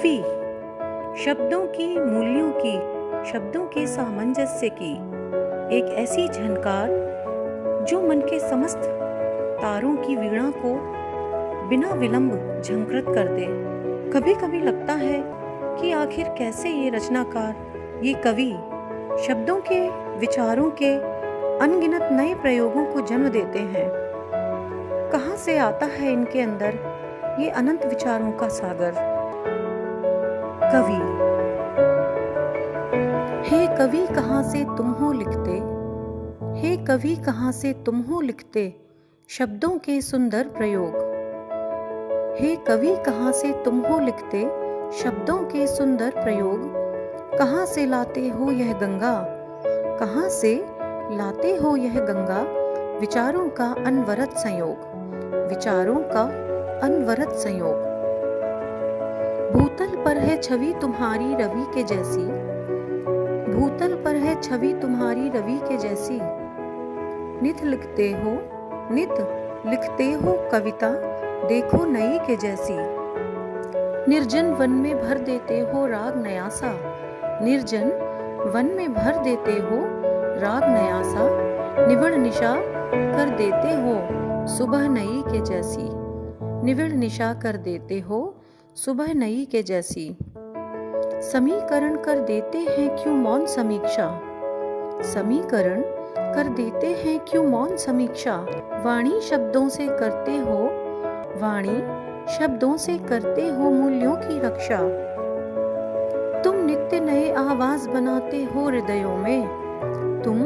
कवि शब्दों की, मूल्यों की, शब्दों के सामंजस्य की एक ऐसी झनकार जो मन के समस्त तारों की वीणा को बिना विलंब झंकृत कर दे। कभी कभी लगता है कि आखिर कैसे ये रचनाकार, ये कवि शब्दों के, विचारों के अनगिनत नए प्रयोगों को जन्म देते हैं। कहाँ से आता है इनके अंदर ये अनंत विचारों का सागर। कवि, हे कवि कहाँ से तुम हो लिखते, हे कवि कहाँ से तुम हो लिखते शब्दों के सुंदर प्रयोग। हे कवि कहाँ से तुम हो लिखते शब्दों के सुंदर प्रयोग। कहाँ से लाते हो यह गंगा, कहाँ से लाते हो यह गंगा विचारों का अनवरत संयोग, विचारों का अनवरत संयोग। भूतल पर है छवि तुम्हारी रवि के जैसी, भूतल पर है छवि तुम्हारी रवि के जैसी। नित लिखते हो, नित लिखते हो कविता देखो नई के जैसी। निर्जन वन में भर देते हो राग नया सा, निर्जन वन में भर देते हो राग नया सा। निविड़ निशा कर देते हो सुबह नई के जैसी, निविड़ निशा कर देते हो सुबह नई के जैसी। समीकरण कर देते हैं क्यों मौन समीक्षा, समीकरण कर देते हैं क्यों मौन समीक्षा। वाणी शब्दों से करते हो, वाणी शब्दों से करते हो मूल्यों की रक्षा। तुम नित्य नए आवाज बनाते हो हृदयों में, तुम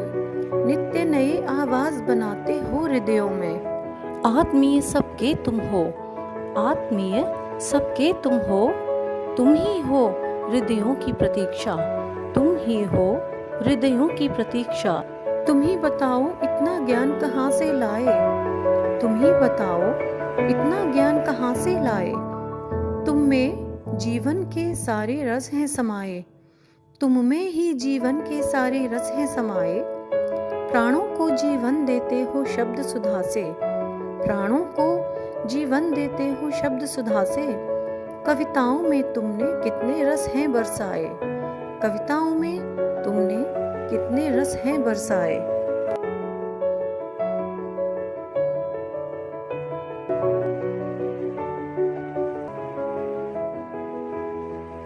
नित्य नए आवाज बनाते हो हृदयों में। आत्मीय सबके तुम हो, आत्मीय सबके तुम हो, तुम ही हो हृदयों की प्रतीक्षा, तुम ही हो हृदयों की प्रतीक्षा। तुम ही बताओ इतना ज्ञान कहाँ से लाए, तुम ही बताओ इतना ज्ञान कहाँ से लाए। तुम में जीवन के सारे रस हैं समाये, तुम में ही जीवन के सारे रस हैं समाये। प्राणों को जीवन देते हो शब्द सुधा से, प्राणों को जीवन देते हो शब्द सुधा से। कविताओं में तुमने कितने रस हैं बरसाए, कविताओं में तुमने कितने रस हैं बरसाए।